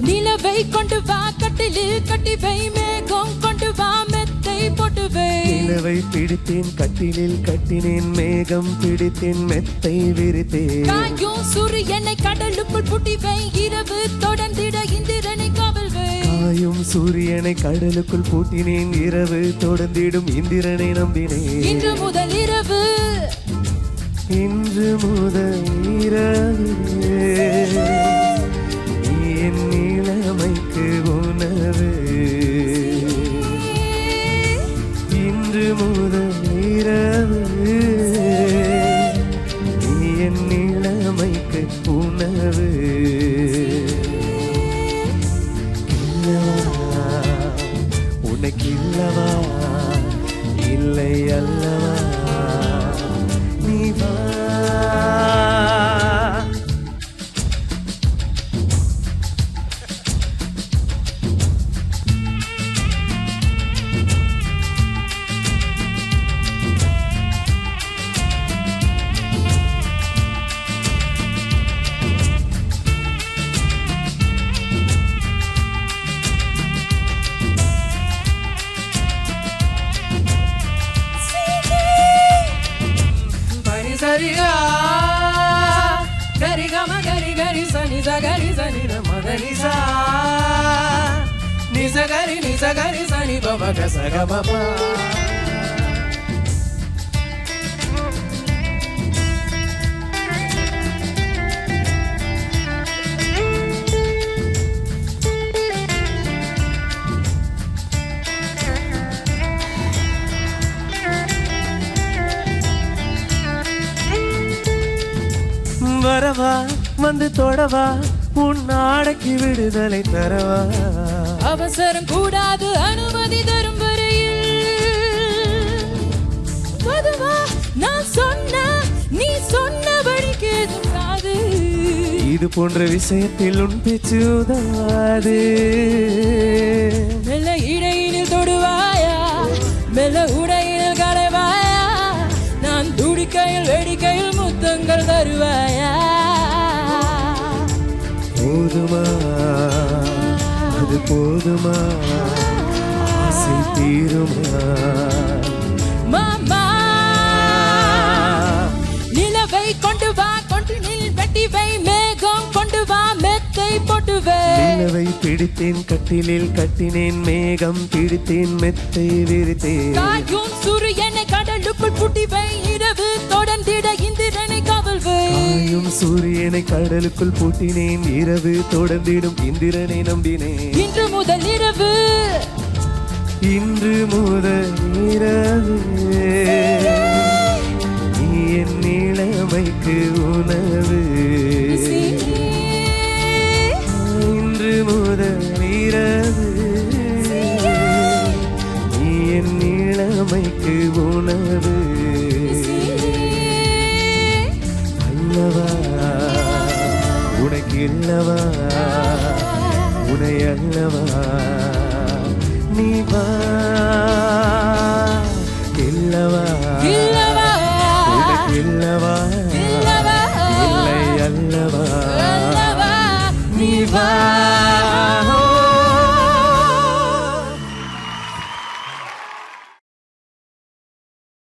நிலவை கொண்டு வா கட்டிலில் கட்டி வை மேகம் கொண்டு வா மெத்தை போட்டு வை நிலவை பிடித்தேன் கட்டிலில் கட்டினேன் மேகம் பிடித்தேன் மெத்தை விரித்தேன் காயும் சூரியனை கடலுக்குள் பூட்டி வை இரவு தொடர்ந்திட இந்திரனை காவல் வை காயும் சூரியனை கடலுக்குள் பூட்டினேன் இரவு தொடர்ந்திடும் இந்திரனை நம்பினேன் இன்று முதல் இரவு நீ என் இளமைக்கு உணவு இன்று முதல் இரவு நீ என் இளமைக்கு உணவு உனக்கில்லவா இல்லை அல்லவா நீ வா சரிகா கரி கம கரி கரி சனி சகரி சனி மகரி சா நிசகரி சனி பம கசக பபா வரவா வந்து தொடவா உன் நாடைக்கு விடுதலை தரவா அவசரம் கூடாது அனுமதி தரும் வரையில் பொதுவா நான் சொன்ன நீ சொன்னபடி கேட்காது இது போன்ற விஷயத்தில் உன் பேச்சு உதவாது மெல்ல இடையினில் தொடுவாயா மெல்ல உடையினில் களைவாயா நான் துடிக்கையில் வெடிக்கையில் முத்தங்கள் தருவாயா போதுமா அது போதுமா ஆசை தீருமா மாமா நிலவை கொண்டு வா கொண்டு நில் வெட்டி வை மேகம் கொண்டு வா மெத்தை போட்டு வை நிலவை பிடித்தேன் கட்டிலில் கட்டினேன் மேகம் பிடித்தேன் மெத்தை விரித்தேன் காயும் சூரியனை கடலுக்குள் பூட்டி வை இரவு தொடர்ந்திட இந்திரனை காவல் வை காயும் சூரியனை கடலுக்குள் பூட்டினேன் இரவு தொடர்ந்திடும் இந்திரனை நம்பினேன் இன்று முதல் இரவு நீ என் இளமைக்கு உணவு இன்று முதல் இரவு நீ என் இளமைக்கு உணவு அல்லவா உனக்கு இல்லவா உனை அல்லவா நீ வா